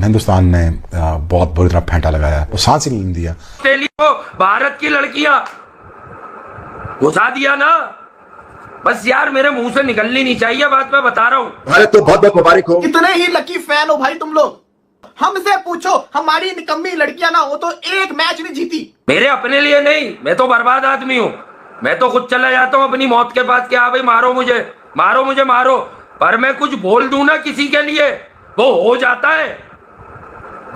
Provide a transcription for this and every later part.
हिंदुस्तान ने बहुत बुरी तरह फेंटा लगाया, वो सांस ही नहीं दिया। भारत की लड़कियां घुसा दिया ना, बस यार मेरे मुंह से निकलनी नहीं चाहिए बात, मैं बता रहा हूँ। भारत तो बहुत बहुत मुबारक हो। इतने ही लकी फैन हो भाई तुम लोग। हमसे पूछो, हमारी निकम्मी लड़कियां ना वो तो एक मैच भी जीती। मेरे अपने लिए नहीं, मैं तो बर्बाद आदमी हूँ, मैं तो खुद चला जाता हूँ अपनी मौत के पास कि हाँ भाई मारो मुझे मारो मुझे मारो, पर मैं कुछ बोल दूं ना किसी के लिए वो हो जाता है।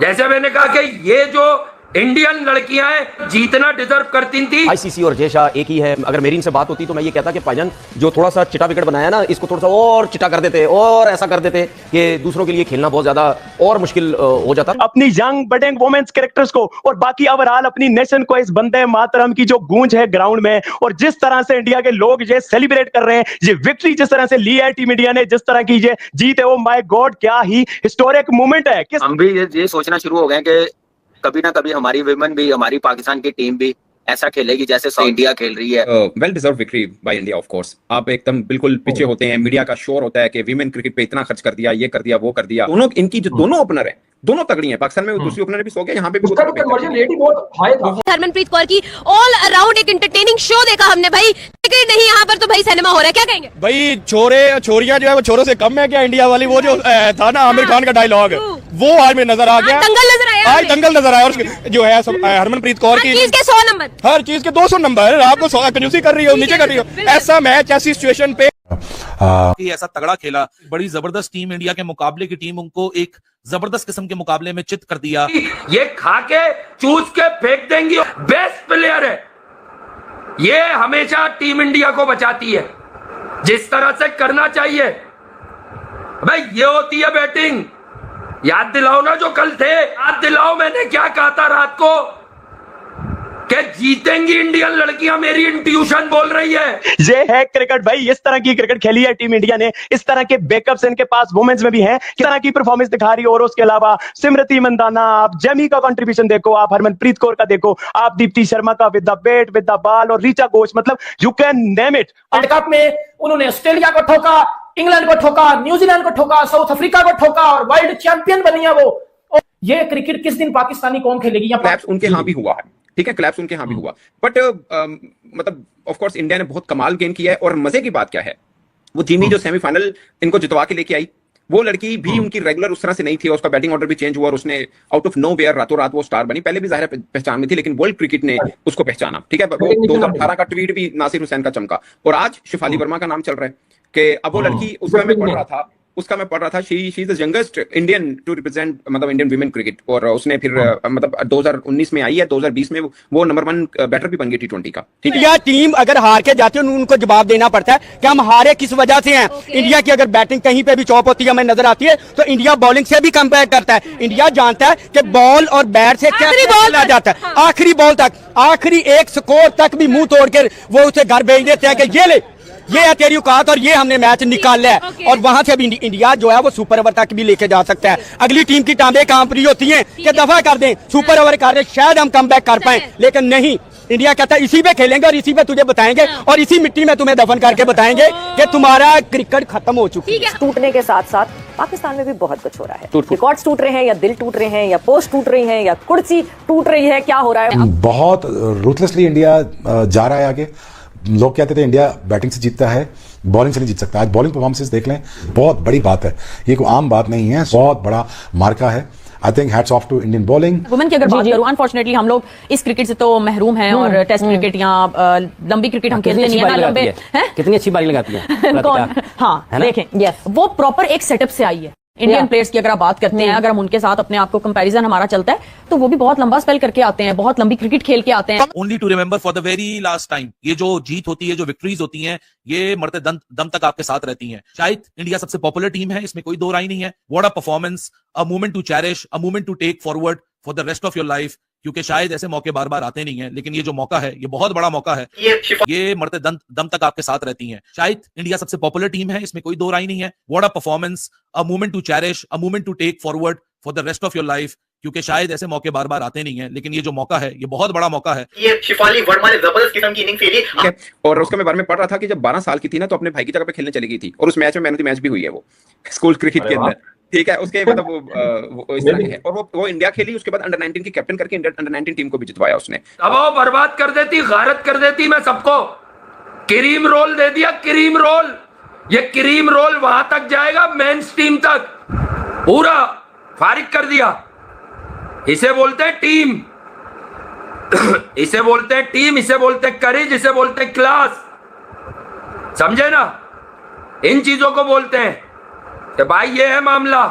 जैसे मैंने कहा कि ये जो इंडियन लड़कियां हैं जीतना डिजर्व करती थी। आईसीसी और जयशाह एक ही है। अगर मेरी इनसे बात होती तो मैं ये कहता कि भाईजान जो थोड़ा सा चिटा विकेट बनाया ना, इसको थोड़ा सा और चिटा कर देते और ऐसा कर देते कि दूसरों के लिए खेलना बहुत ज्यादा और मुश्किल हो जाता। अपनी यंग बडिंग वुमेन्स कैरेक्टर्स को और बाकी ओवरऑल अपनी नेशन को इस वंदे मातरम की जो गूंज है ग्राउंड में, और जिस तरह से इंडिया के लोग ये सेलिब्रेट कर रहे हैं, ये विक्ट्री जिस तरह से ली है टीम इंडिया ने, जिस तरह की ये जीत है, ओ माय गॉड क्या ही हिस्टोरिक मोमेंट है। हम भी ये सोचना शुरू हो गए कि कभी ना कभी हमारी विमेन भी, हमारी पाकिस्तान की टीम भी ऐसा खेलेगी जैसे इंडिया खेल रही है। Well deserve victory by India of course. आप एकदम बिल्कुल पीछे होते हैं, मीडिया का शोर होता है कि वीमेन क्रिकेट पे इतना खर्च कर दिया, ये कर दिया वो कर दिया। दोनों इनकी जो दोनों ओपनर है दोनों तगड़ी हैं। पाकिस्तान में दूसरी ओपनर भी सो गया, यहाँ पे भी कन्वर्जन रेट ही बहुत हाई था। हरमनप्रीत कौर की ऑल अराउंड एक एंटरटेनिंग शो देखा हमने भाई, क्रिकेट नहीं यहाँ पर तो भाई सिनेमा हो रहा है, क्या कहेंगे भाई? छोरे छोरियां जो है वो छोरों से कम है क्या इंडिया वाली? वो जो था ना आमिर खान का डायलॉग, वो आज में नजर आ गया, दंगल नजर आया, आज दंगल नजर आया। और जो है हरमनप्रीत कौर की चीज के 100 नंबर, हर चीज के 200 नंबर, आपको कंजूसी कर रही हो, नीचे कर रही हो। ऐसा मैच ऐसी सिचुएशन पे ऐसा तगड़ा खेला, बड़ी जबरदस्त टीम इंडिया के मुकाबले की टीम उनको एक जबरदस्त किस्म के मुकाबले में चित कर दिया। ये खा के चूस के फेंक देंगी, बेस्ट प्लेयर है ये, हमेशा टीम इंडिया को बचाती है जिस तरह से करना चाहिए भाई। ये होती है बैटिंग। याद दिलाओ ना जो कल थे, याद दिलाओ मैंने क्या कहा था रात को कि जीतेंगी इंडियन लड़कियां, मेरी इंट्यूशन बोल रही है। ये है क्रिकेट भाई, इस तरह की क्रिकेट खेली है टीम इंडिया ने, इस तरह के बैकअप्स इनके पास वुमेन्स में भी हैं, किस तरह की परफॉर्मेंस दिखा रही है। और उसके अलावा सिमरती मंदाना, आप जेमी का कंट्रीब्यूशन देखो, आप हरमनप्रीत कौर का देखो, आप दीप्ति शर्मा का with the bat with the ball, और रीचा घोष, मतलब you can name it. World cup में उन्होंने ऑस्ट्रेलिया को ठोका, इंग्लैंड को ठोका, न्यूजीलैंड को ठोका, साउथ अफ्रीका को ठोका और वर्ल्ड चैंपियन बनी है वो। ये क्रिकेट किस दिन पाकिस्तानी कौन खेलेगी? क्लैप्स उनके यहाँ भी हुआ है, ठीक है, क्लैप्स उनके यहाँ भी हुआ, बट मतलब ऑफ कोर्स इंडिया ने बहुत कमाल गेम किया है। और मजे की बात क्या है, वो जिमी जो सेमीफाइनल इनको जितवा के लेके आई, वो लड़की भी उनकी रेगुलर उस तरह से नहीं थी, उसका बैटिंग ऑर्डर भी चेंज हुआ और उसने आउट ऑफ नोवेयर रातों रात वो स्टार बनी। पहले भी जाहिर पहचान में थी, लेकिन वर्ल्ड क्रिकेट ने उसको पहचाना, ठीक है। वो 2018 का ट्वीट भी नासिर हुसैन का चमका, और आज शिफाली वर्मा का नाम चल रहा है कि अब वो लड़की, उसका मैं पढ़ रहा था she is the youngest Indian to represent मतलब इंडियन वीमेन क्रिकेट, और उसने फिर मतलब 2019 में आई है, 2020 में वो नंबर 1 बैटर भी बन गई T20 का। इंडिया टीम अगर हार के जाती है उनको जवाब देना पड़ता है कि हम हारे किस वजह से हैं। इंडिया की अगर बैटिंग कहीं पे भी चौप होती है हमें नजर आती है, तो इंडिया बॉलिंग से भी कंपेयर करता है। इंडिया जानता है कि बॉल और बैट से क्या खेला जाता है, आखिरी बॉल तक, आखिरी एक स्कोर तक भी मुंह तोड़ के वो उसे घर भेज देते हैं कि ये ले, ये है तेरी औकात और ये हमने मैच निकाला है। और वहां से अब इंडिया जो है वो सुपर ओवर तक भी लेके जा सकता है। अगली टीम की टांबे कांप रही होती हैं कि दफा कर दें, सुपर ओवर कर दें, शायद हम कम बैक कर पाए, लेकिन नहीं, इंडिया कहता है इसी पे खेलेंगे और इसी पे तुझे बताएंगे और इसी मिट्टी में तुम्हें दफन करके बताएंगे कि तुम्हारा क्रिकेट खत्म हो चुकी है। टूटने के साथ साथ पाकिस्तान में भी बहुत कुछ हो रहा है, रिकॉर्ड्स टूट रहे हैं, या दिल टूट रहे हैं, या पोस्ट टूट रही है, या कुर्सी टूट रही है, क्या हो रहा है? बहुत रूथलेसली इंडिया जा रहा है आगे। लोग कहते थे इंडिया बैटिंग से जीतता है, बॉलिंग से नहीं जीत सकता। आज बॉलिंग परफॉर्मेंसेस देख लें, बहुत बड़ी बात है, ये कोई आम बात नहीं है, बहुत बड़ा मार्का है। I think hats off to Indian bowling. Women की अगर बात करूं, अनफॉर्चुनेटली हम लोग इस क्रिकेट से तो महरूम हैं, और टेस्ट क्रिकेट या लंबी क्रिकेट हम खेलते नहीं है ना। लंबे कितनी अच्छी बारी लगाती है कौन? हाँ देखें, यस, वो प्रॉपर एक सेटअप से आई है। इंडियन प्लेयर्स की अगर आप बात करते हैं, अगर हम उनके साथ अपने आप को कंपैरिजन हमारा चलता है, तो वो भी बहुत लंबा स्पेल करके आते हैं, बहुत लंबी क्रिकेट खेल के आते हैं। Only to remember for the very last time, ये जो जीत होती है, जो विक्ट्रीज होती हैं, ये मरते दम तक आपके साथ रहती हैं। शायद इंडिया सबसे पॉपुलर टीम है, इसमें कोई दो राय नहीं है। What a performance, a moment to cherish, a moment to take forward for the rest of your life, क्योंकि शायद ऐसे मौके बार बार आते नहीं हैं, लेकिन ये जो मौका है ये बहुत बड़ा मौका है। ये मरते दम तक आपके साथ रहती हैं। शायद इंडिया सबसे पॉपुलर टीम है, इसमें कोई दो राय नहीं है। What a performance, a moment to cherish, a moment to take forward for the rest of your life, क्योंकि शायद ऐसे मौके बार बार आते नहीं हैं, लेकिन ये जो मौका है ये बहुत बड़ा मौका है। ये शिफाली वर्मा ने जबरदस्त किस्म की इनिंग खेली। और उसका मैं बारे में पढ़ रहा था कि जब 12 साल की थी ना, तो अपने भाई की जगह पे खेलने चली गई थी, और उस मैच में मैन ऑफ द मैच भी हुई है वो, स्कूल क्रिकेट के अंदर, ठीक है, उसके मतलब वो इस तरह के है। और वो इंडिया खेली, उसके बाद अंडर 19 की कैप्टन करके अंडर 19 टीम को भी जितवाया उसने। दबाव बर्बाद कर देती, गारत कर देती मैं सबको। क्रीम रोल दे दिया, क्रीम रोल। ये क्रीम रोल वहां तक जाएगा, मेंस टीम तक पूरा फारिग कर दिया। इसे बोलते हैं टीम, इसे बोलते हैं टीम, इसे बोलते हैं करेज, इसे बोलते हैं क्लास। समझे ना? इन चीजों को बोलते हैं कि भाई ये है मामला।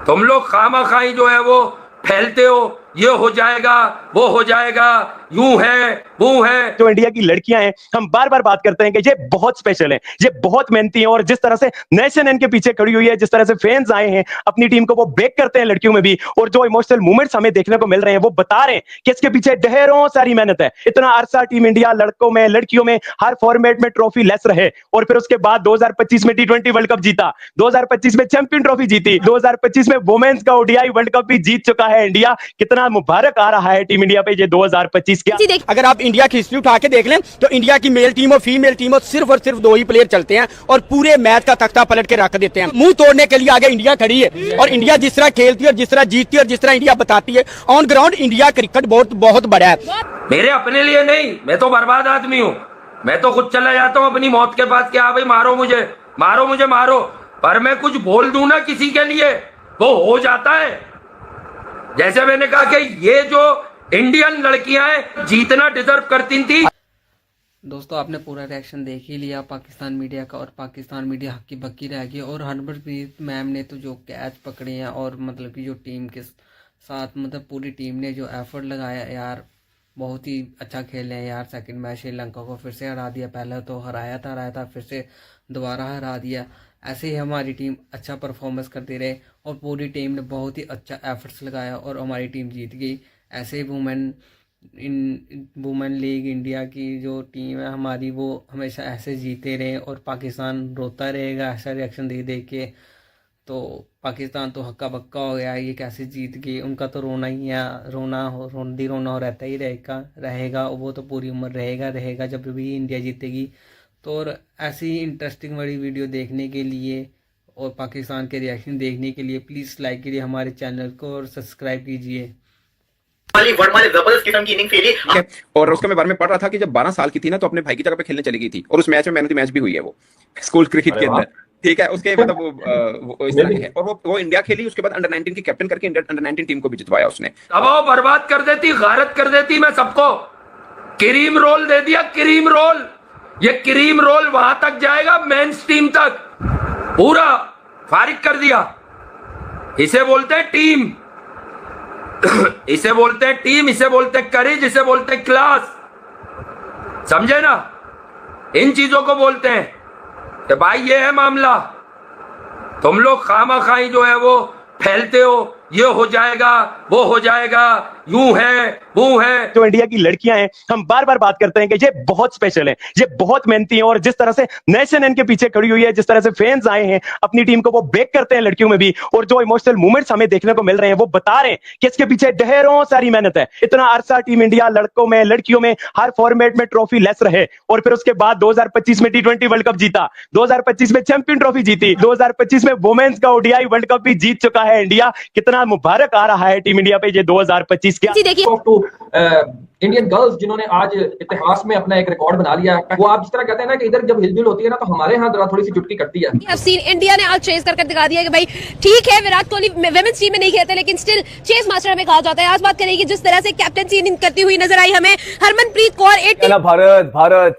तुम लोग खामाखाई जो है वो फैलते हो, ये हो जाएगा, वो हो जाएगा, यूं है, वो है। जो इंडिया की लड़कियां हैं, हम बार बार बात करते हैं कि ये बहुत स्पेशल है, ये बहुत मेहनती हैं, और जिस तरह से नेशन इनके पीछे खड़ी हुई है, जिस तरह से फैंस आए हैं अपनी टीम को, वो बेक करते हैं लड़कियों में भी, और जो इमोशनल मोमेंट्स हमें देखने को मिल रहे हैं वो बता रहे हैं कि इसके पीछे ढेरों सारी मेहनत है। इतना अरसा टीम इंडिया लड़कों में लड़कियों में हर फॉर्मेट में ट्रॉफी लेस रहे, और फिर उसके बाद 2025 में T20 वर्ल्ड कप जीता, 2025 में चैंपियन ट्रॉफी जीती, 2025 में वुमेन्स का ODI वर्ल्ड कप भी जीत चुका है इंडिया। कितना मुबारक आ रहा है टीम इंडिया पे ये 2025 का। अगर आप इंडिया की हिस्ट्री उठा के देख लें तो इंडिया की मेल टीम और फीमेल टीम और सिर्फ 2 ही प्लेयर चलते हैं और पूरे मैच का तख्ता पलट के रख देते हैं। मुंह तोड़ने के लिए आगे इंडिया खड़ी है, और इंडिया जिस तरह खेलती है और जिस तरह जीतती है और जिस तरह इंडिया बताती है, ऑन ग्राउंड इंडिया क्रिकेट बहुत बड़ा है। मेरे अपने लिए नहीं, मैं तो बर्बाद आदमी हूं। मैं तो खुद चला जाता हूं अपनी मौत के पास कि हाँ भाई मारो मुझे, मारो मुझे, मारो। पर मैं कुछ बोल दूं ना किसी के लिए, वो हो जाता है। जैसे मैंने कहा कि ये जो इंडियन लड़कियां हैं जीतना डिजर्व करती थी। दोस्तों आपने पूरा रिएक्शन देख ही लिया पाकिस्तान मीडिया का, और पाकिस्तान मीडिया हक्की बक्की रह गई। और हरमनप्रीत मैम ने तो जो कैच पकड़े हैं, और मतलब कि जो टीम के साथ मतलब पूरी टीम ने जो एफर्ट लगाया यार, बहुत ही अच्छा खेले हैं यार। सेकंड मैच श्रीलंका को फिर से हरा दिया, पहले तो हराया था, फिर से दोबारा हरा दिया। ऐसे ही हमारी टीम अच्छा परफॉर्मेंस करती रहे, और पूरी टीम ने बहुत ही अच्छा एफर्ट्स लगाया और हमारी टीम जीत गई। ऐसे ही वुमेन लीग इंडिया की जो टीम है हमारी, वो हमेशा ऐसे जीते रहे, और पाकिस्तान रोता रहेगा ऐसा रिएक्शन दे के। तो पाकिस्तान तो हक्का बक्का हो गया, ये कैसे जीत गए। उनका तो रोना ही है, रोना हो रहता ही रहेगा, वो तो पूरी उम्र रहेगा जब भी इंडिया जीतेगी। तो और ऐसी इंटरेस्टिंग बड़ी वीडियो देखने के लिए और पाकिस्तान के रिएक्शन देखने के लिए प्लीज़ लाइक कीजिए हमारे चैनल को और सब्सक्राइब कीजिए। जबरदस्त किस्म की इनिंग खेली। और उसका मैं बारे में पढ़ रहा था कि जब 12 साल की थी ना, तो अपने भाई की जगह पे खेलने चली गई थी, और उस मैच में मैन ऑफ द मैच भी हुई है वो स्कूल क्रिकेट के अंदर। ठीक है, उसके मतलब वो इस तरह के है। और वो इंडिया खेली, उसके बाद अंडर 19 की कैप्टन करके अंडर 19 टीम को भी जितवाया उसने। दबाव बर्बाद कर देती, गारत कर देती मैं सबको। क्रीम रोल दे दिया, क्रीम रोल। ये क्रीम रोल वहां तक जाएगा, मेंस टीम तक पूरा फारिग कर दिया। इसे बोलते हैं टीम, इसे बोलते हैं टीम, इसे बोलते हैं करेज, इसे बोलते हैं क्लास। समझे ना? इन चीजों को बोलते हैं कि भाई ये है मामला। तुम लोग खामाखाई जो है वो फैलते हो, ये हो जाएगा, वो हो जाएगा, यूं है, वो है। जो इंडिया की लड़कियां हैं, हम बार बार बात करते हैं कि ये बहुत स्पेशल है, ये बहुत मेहनती हैं, और जिस तरह से नेशन इनके पीछे खड़ी हुई है, जिस तरह से फैंस आए हैं अपनी टीम को, वो बेक करते हैं लड़कियों में भी, और जो इमोशनल मोमेंट्स हमें देखने को मिल रहे हैं वो बता रहे हैं कि इसके पीछे ढेरों सारी मेहनत है। इतना अरसा टीम इंडिया लड़कों में लड़कियों में हर फॉर्मेट में ट्रॉफी लेस रहे, और फिर उसके बाद 2025 में T20 वर्ल्ड कप जीता, 2025 में चैंपियन ट्रॉफी जीती, 2025 में वुमेन्स का ODI वर्ल्ड कप भी जीत चुका है इंडिया। कितना मुबारक आ रहा है टीम इंडिया पे ये 2025 का। इंडियन गर्ल्स जिन्होंने आज इतिहास में अपना एक रिकॉर्ड बना लिया है, वो आप जिस तरह कहते हैं ना कि इधर जब हिलजुल होती है ना, तो हमारे यहाँ जरा थोड़ी सी चुटकी कटती है। इंडिया ने आज चेस करके दिखा दिया कि भाई ठीक है, विराट कोहली वुमेन्स टीम में नहीं खेलते, लेकिन स्टिल चेस मास्टर हमें कहा जाता है। आज बात करेंगे जिस तरह से कैप्टनसी करती हुई नजर आई हमें हरमनप्रीत कौर।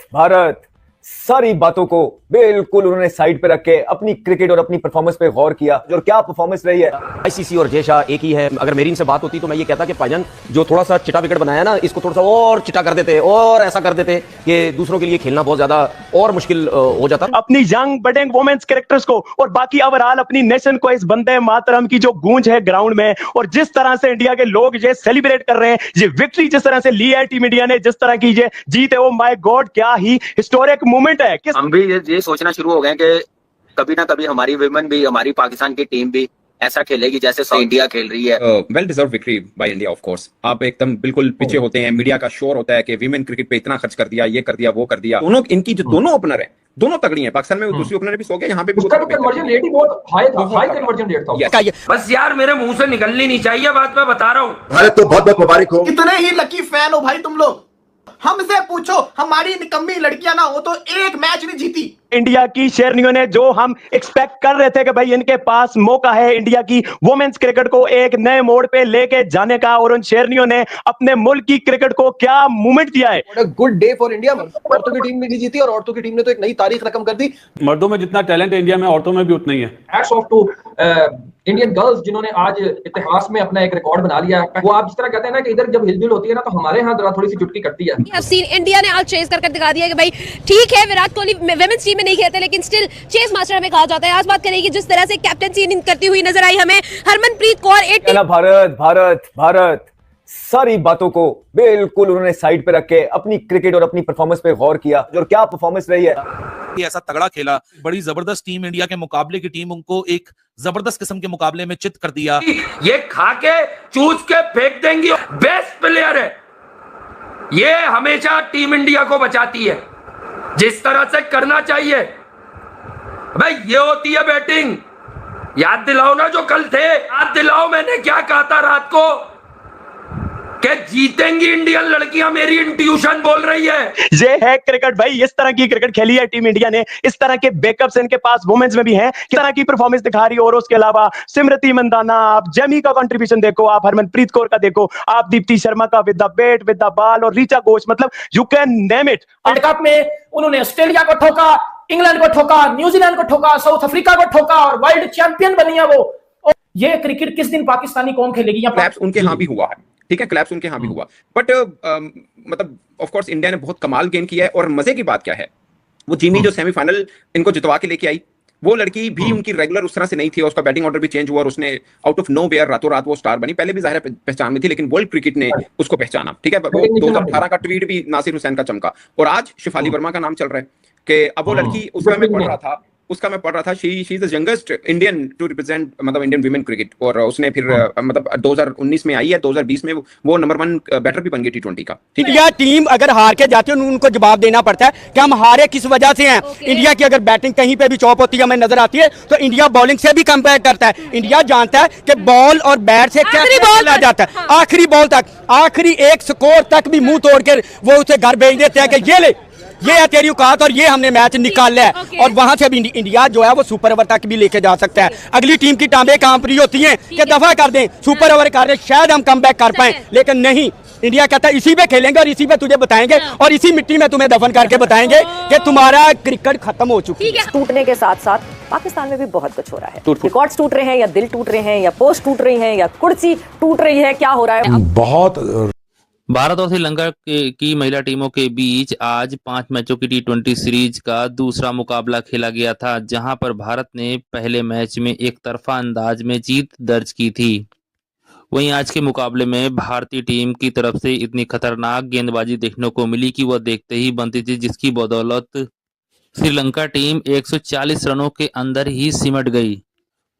भारत सारी बातों को बिल्कुल उन्होंने साइड पे रख के अपनी क्रिकेट और अपनी परफॉर्मेंस पे गौर किया, और क्या परफॉर्मेंस रही है। आईसीसी और जय शाह एक ही है। अगर मेरी इनसे बात होती तो मैं ये कहता कि भाईजान जो थोड़ा सा चिटा विकेट बनाया ना, इसको थोड़ा सा और चिटा कर देते और ऐसा कर देते कि दूसरों के लिए खेलना बहुत ज्यादा और मुश्किल हो जाता। अपनी यंग बडिंग वुमेन्स कैरेक्टर्स को और बाकी ओवरऑल अपनी नेशन को इस वंदे मातरम की जो गूंज है ग्राउंड में, और जिस तरह से इंडिया के लोग ये सेलिब्रेट कर रहे हैं, ये विक्ट्री जिस तरह से ली है टीम इंडिया ने, जिस तरह की ये जीत है, वो माय गॉड क्या ही हिस्टोरिक मोमेंट है। हम भी ये सोचना शुरू हो गए कि कभी ना कभी हमारी विमेन भी, हमारी पाकिस्तान की टीम भी ऐसा खेलेगी जैसे इंडिया खेल रही है। Well deserve victory by India of course. आप एकदम बिल्कुल पीछे होते हैं, मीडिया का शोर होता है कि वीमेन क्रिकेट पे इतना खर्च कर दिया, ये कर दिया, वो कर दिया। दोनों इनकी जो दोनों ओपनर है दोनों तगड़ी हैं। पाकिस्तान में दूसरी ओपनर भी 100 गया, यहाँ पे भी उसका कन्वर्जन रेट ही बहुत हाई था, हाई कन्वर्जन रेट था। बस यार मेरे मुंह से निकलनी नहीं चाहिए बात, मैं बता रहा हूँ। भारत तो बहुत बहुत मुबारक हो। कितने ही लकी फैन हो भाई तुम लोग। हमसे पूछो, हमारी निकम्मी लड़कियां ना हो तो एक मैच नहीं जीती। इंडिया की शेरनियों ने जो हम एक्सपेक्ट कर रहे थे कि भाई इनके पास मौका है इंडिया की वुमेन्स क्रिकेट को एक नए मोड़ पे लेके जाने का, और उन शेरनियों ने अपने मुल्क की क्रिकेट को क्या मूवमेंट दिया है। Good day for India. औरतों की टीम भी नहीं जीती और औरतों की टीम ने तो एक नई तारीख रकम कर दी। मर्दों में जितना टैलेंट है इंडिया में, औरतों में भी उतना ही है। Hats off to Indian girls जिन्होंने आज इतिहास में अपना एक रिकॉर्ड बना लिया है। वो आप जिस तरह कहते हैं ना कि इधर जब हिलजुल होती है ना तो हमारे यहाँ थोड़ी सी चुटकी कटती है। अब सीन इंडिया ने आज चेस कर दिखा दिया कि भाई ठीक है विराट कोहली विमेंस टीम में नहीं खेलते लेकिन स्टिल चेस मास्टर हमें कहा जाता है। आज बात करेंगे जिस तरह से कैप्टनसी करती हुई नजर आई हमें हरमनप्रीत कौर। भारत भारत भारत सारी बातों को बिल्कुल उन्होंने साइड पे रख के अपनी क्रिकेट और अपनी परफॉर्मेंस पे गौर किया। जो क्या परफॉर्मेंस रही है, ऐसा तगड़ा खेला, बड़ी जबरदस्त टीम इंडिया के मुकाबले की टीम उनको एक जबरदस्त किस्म के मुकाबले में चित कर दिया। ये खा के चूस के फेंक देंगी, बेस्ट प्लेयर है ये, हमेशा टीम इंडिया को बचाती है जिस तरह से करना चाहिए। भाई ये होती है बैटिंग। याद दिलाओ ना जो कल थे, याद दिलाओ मैंने क्या कहा था रात को कि जीतेंगी इंडियन लड़कियां, मेरी इंट्यूशन बोल रही है। ये है क्रिकेट भाई, इस तरह की क्रिकेट खेली है टीम इंडिया ने। इस तरह के बैकअप्स इनके पास वुमेन्स में भी हैं, किस तरह की परफॉर्मेंस दिखा रही है। और उसके अलावा सिमरती मंदाना, आप जेमी का कंट्रीब्यूशन देखो, आप हरमनप्रीत कौर का देखो, आप दीप्ति शर्मा का with the bat with the ball, और ऋचा घोष, मतलब you can name it. World cup में उन्होंने ऑस्ट्रेलिया को ठोका, इंग्लैंड को ठोका, न्यूजीलैंड को ठोका, साउथ अफ्रीका को ठोका और वर्ल्ड चैंपियन बनी है वो। ये क्रिकेट किस दिन पाकिस्तानी कौन खेलेगी? क्लैप्स उनके यहाँ भी हुआ है, ठीक है, क्लैप्स उनके यहाँ भी हुआ, बट मतलब ऑफ कोर्स इंडिया ने बहुत कमाल गेम किया है। और मजे की बात क्या है, वो जिमी जो सेमीफाइनल इनको जितवा के लेके आई, वो लड़की भी उनकी रेगुलर उस तरह से नहीं थी। उसका बैटिंग ऑर्डर भी चेंज हुआ और उसने आउट ऑफ नो वेयर रातों रात वो स्टार बनी। पहले भी जाहिर पहचान में थी लेकिन वर्ल्ड क्रिकेट ने उसको पहचाना, ठीक है। 2018 का ट्वीट भी नासिर हुसैन का चमका, और आज शिफाली वर्मा का नाम चल रहा है कि अब वो लड़की, उसका मैं पढ़ रहा था she is the youngest Indian to represent मतलब इंडियन वीमेन क्रिकेट। और उसने फिर मतलब 2019 में आई है, 2020 में वो नंबर 1 बैटर भी बन गई T20 का। इंडिया टीम अगर हार के जाती है उनको जवाब देना पड़ता है कि हम हारे किस वजह से हैं। इंडिया की अगर बैटिंग कहीं पे भी चौप होती है हमें नजर आती है तो इंडिया बॉलिंग से भी कंपेयर करता है। इंडिया जानता है कि बॉल और बैट से क्या खेला जाता है। आखिरी बॉल तक, आखिरी एक स्कोर तक भी मुंह तोड़ कर वो उसे घर भेज देते हैं कि ये ले, ये है तेरी औकात और ये हमने मैच निकाल लिया है। और वहां से भी इंडिया जो है वो सुपर ओवर तक भी लेके जा सकता है। अगली टीम की टांबें कांप रही होती हैं कि दफा कर दें, सुपर ओवर कर दें, शायद हम कमबैक कर पाएं, लेकिन नहीं, इंडिया कहता है इसी पे खेलेंगे और इसी पे तुझे बताएंगे और इसी मिट्टी में तुम्हें दफन करके बताएंगे कि तुम्हारा क्रिकेट खत्म हो चुकी है। टूटने के साथ साथ पाकिस्तान में भी बहुत कुछ हो रहा है। रिकॉर्ड्स टूट रहे हैं या दिल टूट रहे हैं या पोस्ट टूट रही है या कुर्सी टूट रही है, क्या हो रहा है? बहुत भारत और श्रीलंका की महिला टीमों के बीच आज 5 मैचों की T20 सीरीज का दूसरा मुकाबला खेला गया था, जहां पर भारत ने पहले मैच में एक तरफा अंदाज में जीत दर्ज की थी। वहीं आज के मुकाबले में भारतीय टीम की तरफ से इतनी खतरनाक गेंदबाजी देखने को मिली कि वह देखते ही बनती थी, जिसकी बदौलत श्रीलंका टीम 140 रनों के अंदर ही सिमट गई।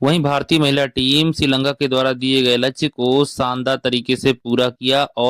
वहीं भारतीय महिला टीम श्रीलंका के द्वारा दिए गए लक्ष्य को शानदार तरीके से पूरा किया और